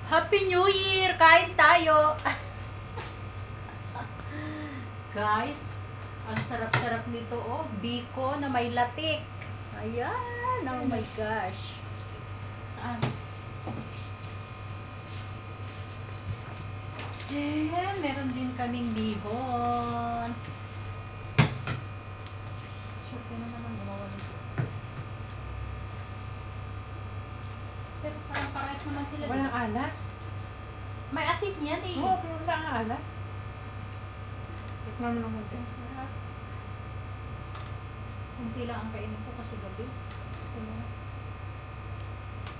Happy New Year! Kain tayo! Guys, ang sarap-sarap nito, oh. Biko na may latik. Ayan! Oh my gosh. Saan? And meron din kaming bihon. Sure ko naman ang gumawa nito. Pero parang parehas naman sila. Walang alat. May asin yan eh. Oo, pero wala ang alat. Tikman mo naman din. Sarap. Kunti lang ang kainin ko kasi gabi.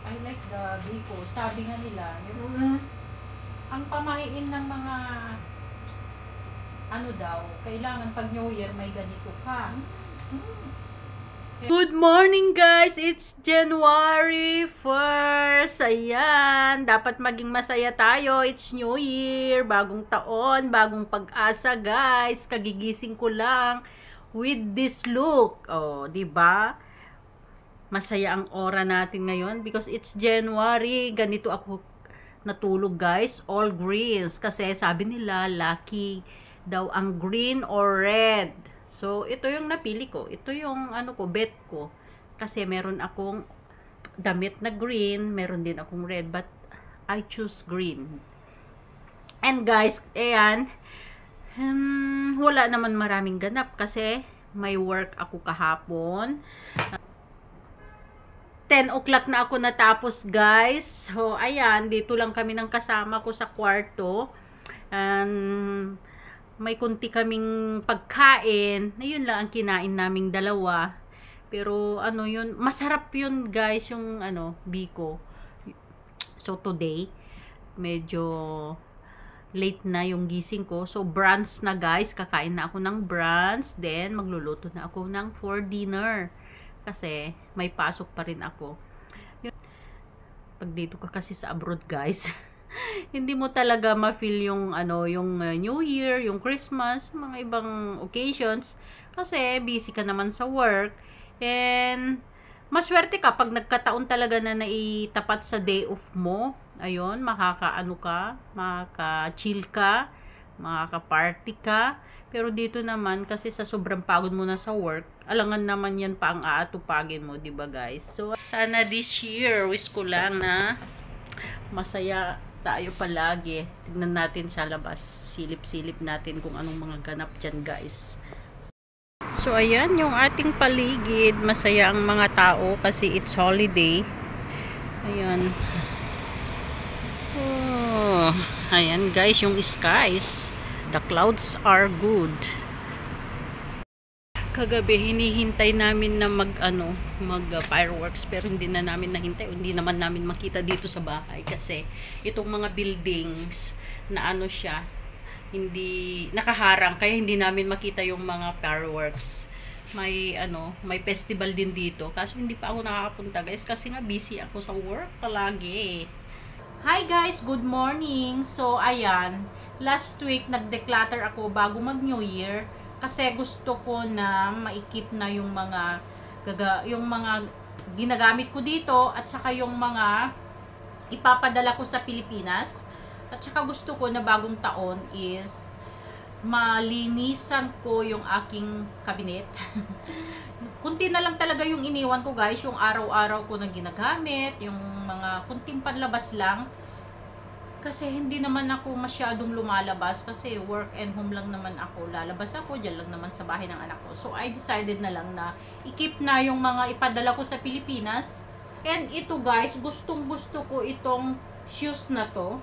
I like the biko. Sabi nga nila, yung ang pamahiin ng mga ano daw, kailangan pag New Year may ganito ka. Good morning guys! It's January 1st! Ayan! Dapat maging masaya tayo. It's New Year! Bagong taon, bagong pag-asa guys! Kagigising ko lang with this look. Oh, diba? Masaya ang aura natin ngayon because it's January. Ganito ako natulog guys. All greens. Kasi sabi nila, lucky daw ang green or red. So, ito yung napili ko. Ito yung ano ko, bet ko. Kasi meron akong damit na green, meron din akong red, but I choose green. And guys, ayan, wala naman maraming ganap kasi may work ako kahapon. 10 o'clock na ako natapos guys. So, ayan, dito lang kami ng kasama ko sa kwarto. May kunti kaming pagkain. Ayun lang ang kinain naming dalawa. Pero ano yun, masarap yun guys, yung ano, biko. So today, medyo late na yung gising ko. So brunch na guys, kakain na ako ng brunch. Then magluluto na ako ng for dinner. Kasi may pasok pa rin ako. Pag dito ka kasi sa abroad guys, hindi mo talaga ma-feel yung ano, yung New Year, yung Christmas, mga ibang occasions kasi busy ka naman sa work. And maswerte ka pag nagkataon talaga na naitapat sa day off mo. Ayun, makakaano ka, makaka-chill ka, makaka-party ka. Pero dito naman kasi sa sobrang pagod mo na sa work, alangan naman yan pa ang aatupagin mo, 'di ba guys? So sana this year wish ko lang na masaya tayo palagi. Tignan natin sa labas. Silip-silip natin kung anong mga ganap dyan guys. So ayan yung ating paligid. Masaya ang mga tao kasi it's holiday. Ayan. Oh, ayan guys yung skies. The clouds are good. Kagabi hinihintay namin na mag fireworks pero hindi na namin nahintay, hindi naman namin makita dito sa bahay kasi itong mga buildings na ano siya, hindi nakaharang kaya hindi namin makita yung mga fireworks. May festival din dito kaso hindi pa ako nakakapunta guys kasi nga busy ako sa work palagi. Hi guys, good morning. So ayan, last week nag-declutter ako bago mag New Year. Kasi gusto ko na maikip na yung mga ginagamit ko dito at saka yung mga ipapadala ko sa Pilipinas. At saka gusto ko na bagong taon is malinisan ko yung aking cabinet. Kunti na lang talaga yung iniwan ko guys, yung araw-araw ko na ginagamit, yung mga kunting panlabas lang. Kasi hindi naman ako masyadong lumalabas kasi work and home lang naman ako. Lalabas ako, dyan lang naman sa bahay ng anak ko. So, I decided na lang na i-keep na yung mga ipadala ko sa Pilipinas. And ito guys, gustong gusto ko itong shoes na to.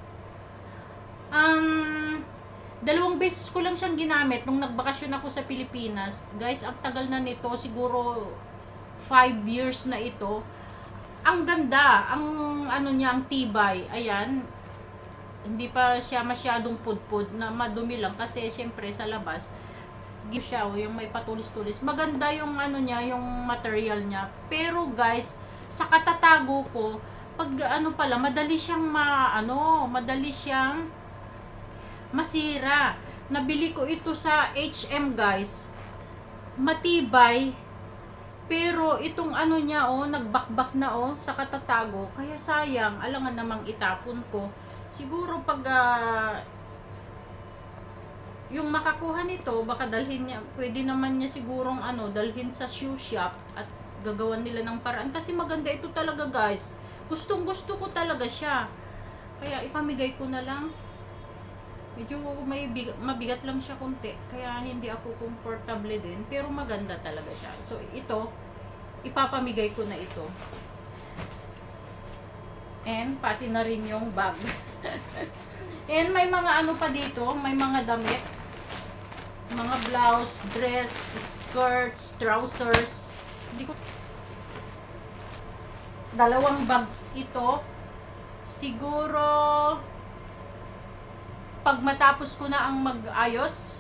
2 beses ko lang siyang ginamit nung nagbakasyon ako sa Pilipinas. Guys, ang tagal na nito. Siguro 5 years na ito. Ang ganda. Ang ano niya, ang tibay. Ayan. Hindi pa siya masyadong pudpud na madumi lang kasi syempre sa labas siya yung may patulis-tulis. Maganda yung ano niya, yung material niya. Pero guys, sa katatago ko, pag ano pala, madali siyang madali siyang masira. Nabili ko ito sa H&M guys. Matibay. Pero itong ano niya, oh, nagbakbak na, oh, sa katatago. Kaya sayang, alangan namang itapon ko. Siguro pag yung makakuha nito, baka dalhin niya, pwede naman niya sigurong ano, dalhin sa shoe shop at gagawan nila ng paraan. Kasi maganda ito talaga, guys. Gustong gusto ko talaga siya. Kaya ipamigay ko na lang. Medyo mabigat lang siya konti. Kaya hindi ako comfortable din. Pero maganda talaga siya. So ito, ipapamigay ko na ito. And pati na rin yung bag. And may mga ano pa dito, may mga damit. Mga blouse, dress, skirts, trousers. Hindi ko... Dalawang bags ito. Siguro pag matapos ko na ang mag-ayos,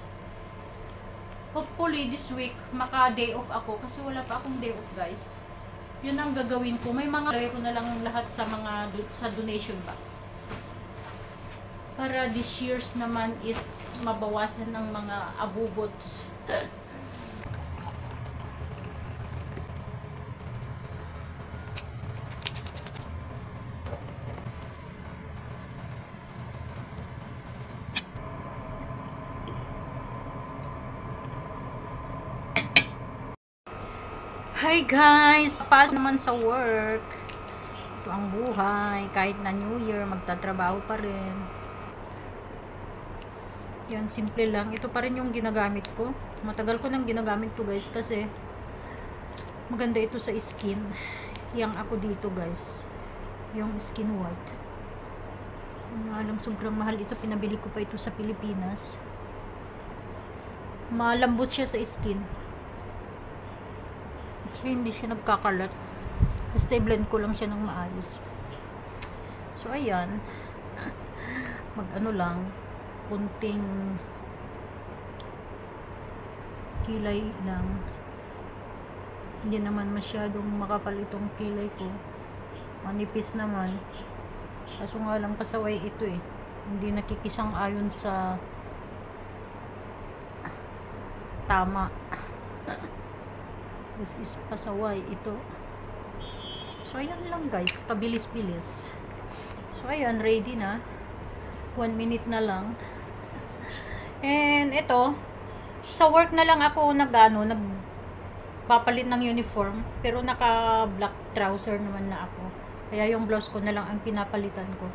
hopefully this week maka day off ako kasi wala pa akong day off, guys. Yun ang gagawin ko. May mga lagay ko na lang lahat sa mga sa donation box. Para this year's naman is mabawasan ng mga abubots. Hi guys! Pas naman sa work. Ito ang buhay. Kahit na New Year, magtatrabaho pa rin. Yan, simple lang. Ito pa rin yung ginagamit ko. Matagal ko nang ginagamit to, guys, kasi maganda ito sa skin. Yang ako dito, guys. Yung skin white. Alam, sobrang mahal ito. Pinabili ko pa ito sa Pilipinas. Malambot siya sa skin. Kasi hindi siya nagkakalat. Basta i-blend ko lang siya ng maayos. So, ayan. Mag-ano lang. Kunting kilay lang. Hindi naman masyadong makapal itong kilay ko. Manipis naman. Kaso nga lang pasaway ito eh. Hindi nakikisang ayon sa tama. This is pasaway ito. So ayan lang, guys. Kabilis-bilis. So ayan, ready na. 1 minute na lang. And ito, sa work na lang ako nagpapalit ng uniform, pero naka black trouser naman na ako. Kaya yung blouse ko na lang ang pinapalitan ko.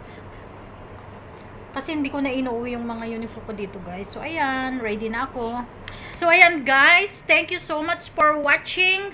Kasi hindi ko na inuuwi yung mga uniform ko dito, guys. So ayan, ready na ako. So ayan, guys, thank you so much for watching.